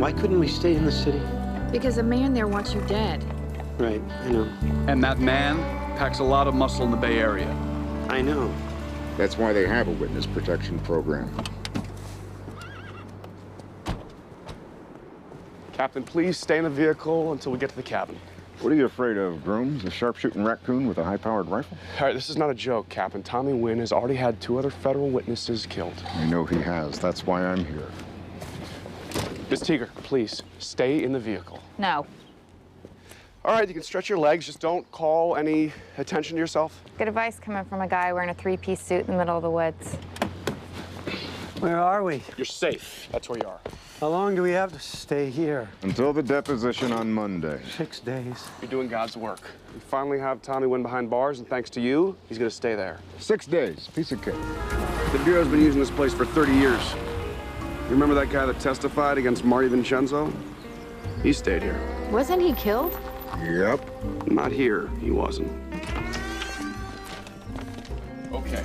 Why couldn't we stay in the city? Because a man there wants you dead. Right, I know. And that man packs a lot of muscle in the Bay Area. I know. That's why they have a witness protection program. Captain, please stay in the vehicle until we get to the cabin. What are you afraid of, Grooms? A sharpshooting raccoon with a high-powered rifle? All right, this is not a joke, Captain. Tommy Wynn has already had 2 other federal witnesses killed. I know he has. That's why I'm here. Miss Teeger, please, stay in the vehicle. No. All right, you can stretch your legs. Just don't call any attention to yourself. Good advice coming from a guy wearing a 3-piece suit in the middle of the woods. Where are we? You're safe. That's where you are. How long do we have to stay here? Until the deposition on Monday. 6 days. You're doing God's work. We finally have Tommy Wynn behind bars, and thanks to you, he's gonna stay there. 6 days. Piece of cake. The Bureau's been using this place for 30 years. You remember that guy that testified against Marty Vincenzo? He stayed here. Wasn't he killed? Yep. Not here, he wasn't. Okay.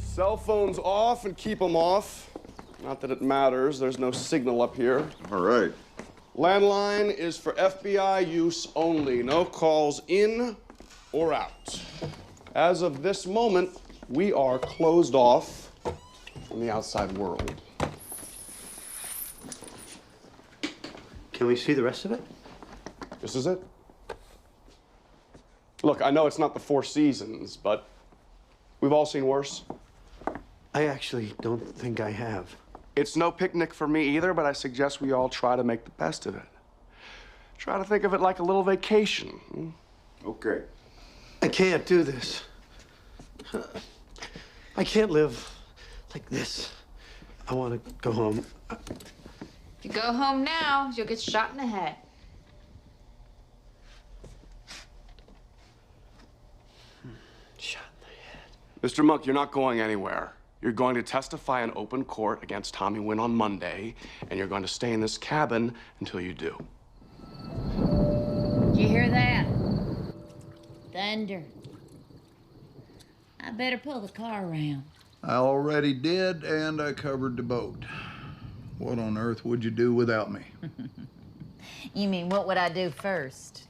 Cell phones off and keep them off. Not that it matters, there's no signal up here. All right. Landline is for FBI use only. No calls in or out. As of this moment, we are closed off from the outside world. Can we see the rest of it? This is it. Look, I know it's not the Four Seasons, but we've all seen worse. I actually don't think I have. It's no picnic for me either, but I suggest we all try to make the best of it. Try to think of it like a little vacation. Okay. I can't do this. I can't live like this. I want to go home. If you go home now, you'll get shot in the head. Shot in the head. Mr. Monk, you're not going anywhere. You're going to testify in open court against Tommy Wynn on Monday, and you're going to stay in this cabin until you do. You hear that? Thunder. I better pull the car around. I already did, and I covered the boat. What on earth would you do without me? You mean, what would I do first?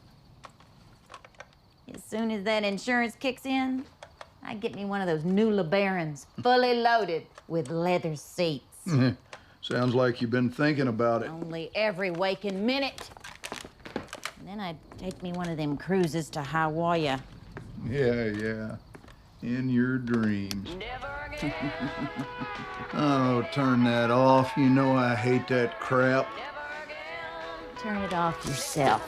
As soon as that insurance kicks in, I get me one of those new LeBarons, fully loaded with leather seats. Sounds like you've been thinking about it. Only every waking minute. And then I'd take me one of them cruises to Hawaii. Yeah. In your dreams. Never again. Oh, turn that off. You know I hate that crap. Never again. Turn it off yourself.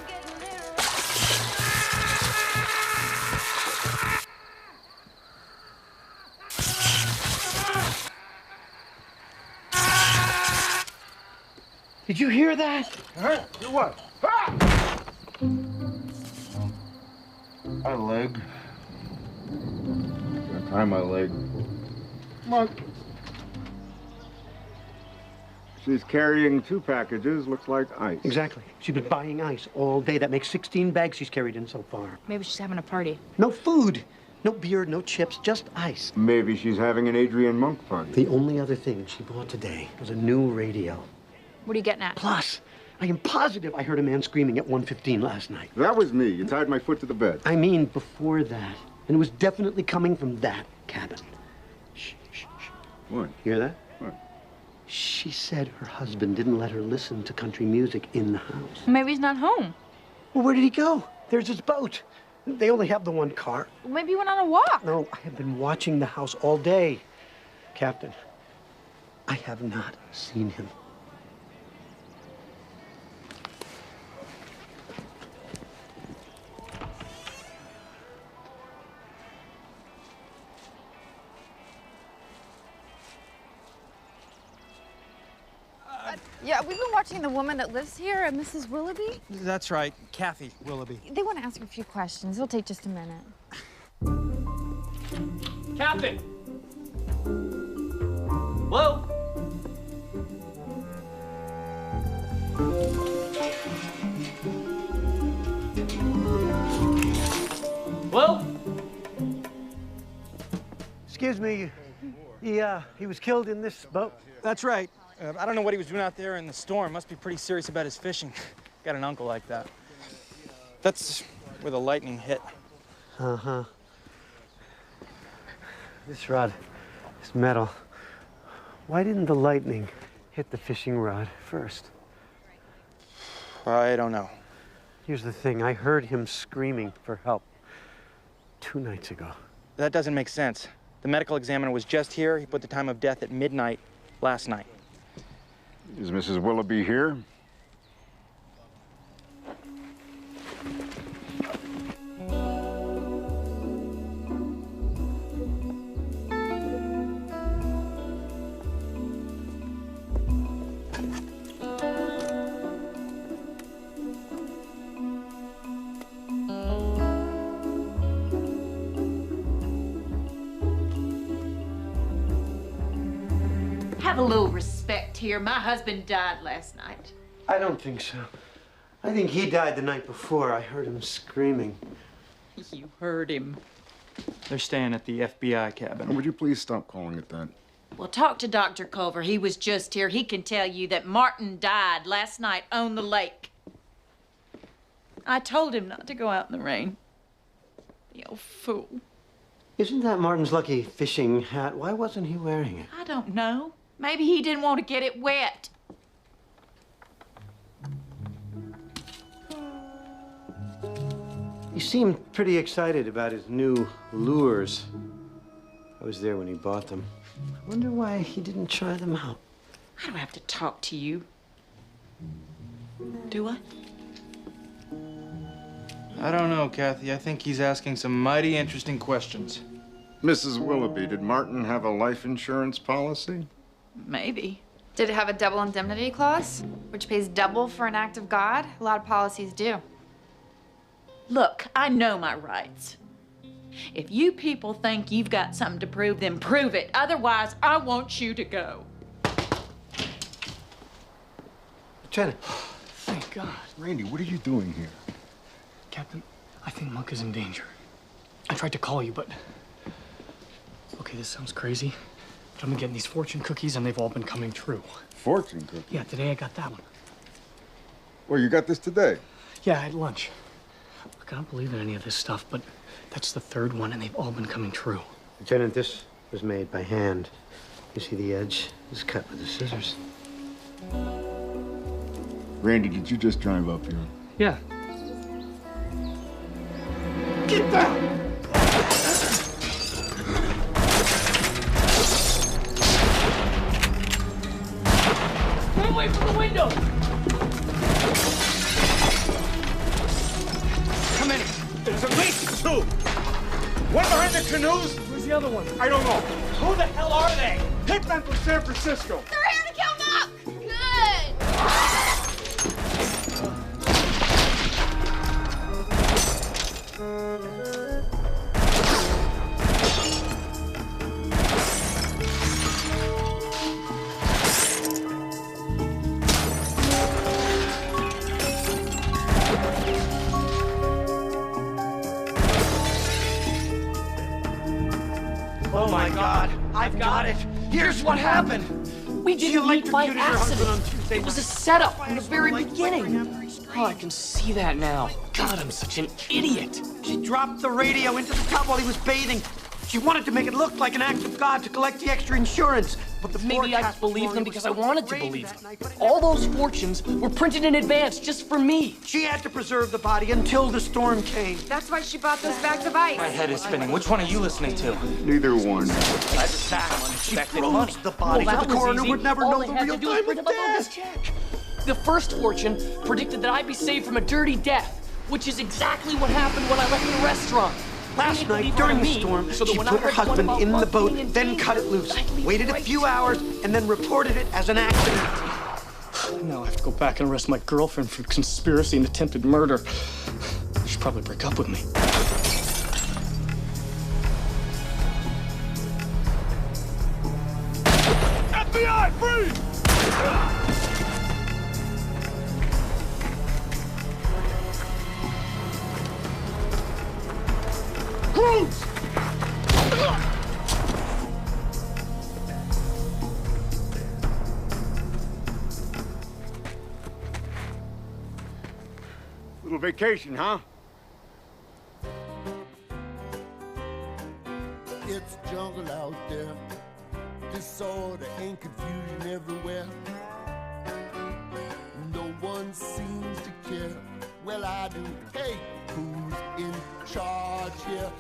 Did you hear that? Huh? You what? Ah! My leg. Gotta tie my leg. Come on. She's carrying 2 packages. Looks like ice. Exactly. She's been buying ice all day. That makes 16 bags she's carried in so far. Maybe she's having a party. No food. No beer, no chips, just ice. Maybe she's having an Adrian Monk party. The only other thing she bought today was a new radio. What are you getting at? Plus, I am positive I heard a man screaming at 1:15 last night. That was me. You tied my foot to the bed. I mean, before that. And it was definitely coming from that cabin. Shh. What? Hear that? What? She said her husband didn't let her listen to country music in the house. Maybe he's not home. Well, where did he go? There's his boat. They only have the one car. Well, maybe he went on a walk. No, I have been watching the house all day. Captain, I have not seen him. Yeah, we've been watching the woman that lives here, Mrs. Willoughby. That's right, Kathy Willoughby. They want to ask her a few questions. It'll take just a minute. Captain! Hello? Hello? Excuse me, he was killed in this boat? That's right. I don't know what he was doing out there in the storm. Must be pretty serious about his fishing. Got an uncle like that. That's where the lightning hit. Uh-huh. This rod is metal. Why didn't the lightning hit the fishing rod first? I don't know. Here's the thing. I heard him screaming for help 2 nights ago. That doesn't make sense. The medical examiner was just here. He put the time of death at midnight last night. Is Mrs. Willoughby here? Have a little respect here. My husband died last night. I don't think so. I think he died the night before. I heard him screaming. You heard him. They're staying at the FBI cabin. Would you please stop calling it that? Well, talk to Dr. Culver. He was just here. He can tell you that Martin died last night on the lake. I told him not to go out in the rain. You old fool. Isn't that Martin's lucky fishing hat? Why wasn't he wearing it? I don't know. Maybe he didn't want to get it wet. He seemed pretty excited about his new lures. I was there when he bought them. I wonder why he didn't try them out. I don't have to talk to you. Do I? I don't know, Kathy. I think he's asking some mighty interesting questions. Mrs. Willoughby, did Martin have a life insurance policy? Maybe. Did it have a double indemnity clause, which pays double for an act of God? A lot of policies do. Look, I know my rights. If you people think you've got something to prove, then prove it. Otherwise, I want you to go. Lieutenant. Thank God. Randy, what are you doing here? Captain, I think Monk is in danger. I tried to call you, but... Okay, this sounds crazy, but I've been getting these fortune cookies and they've all been coming true. Fortune cookie? Yeah, today I got that one. Well, you got this today? Yeah, I had lunch. Look, I don't believe in any of this stuff, but that's the 3rd one and they've all been coming true. Lieutenant, this was made by hand. You see the edge is cut with the scissors. Randy, did you just drive up here? Yeah. Get down! Stay away from the window! Come in. There's at least 2. One behind the canoes. Where's the other one? I don't know. Who the hell are they? Hitmen from San Francisco. They're here to kill Monk! Good! Oh my God, I've got it. Here's what happened. We didn't meet by electrocuted her husband on accident. Tuesday It was a night. setup from the very Like beginning. Oh, I can see that now. God, I'm such an idiot. She dropped the radio into the tub while he was bathing. She wanted to make it look like an act of God to collect the extra insurance. But the Maybe I believed them because I wanted to believe them. All those fortunes were printed in advance just for me. She had to preserve the body until the storm came. That's why she bought those bags of ice. My head is spinning. Which one are you listening to? Neither one. I just had unexpected money. The body, Well, so the coroner would never know the real time of death. Check. The first fortune predicted that I'd be saved from a dirty death, which is exactly what happened when I left the restaurant. Last night, during the storm, she put her husband in the boat, then cut it loose, waited a few hours, and then reported it as an accident. Now I have to go back and arrest my girlfriend for conspiracy and attempted murder. She'll probably break up with me. FBI, freeze! Grooves! Little vacation, huh? It's jungle out there, disorder and confusion everywhere. No one seems to care. Well, I do. Hey, who's in charge here?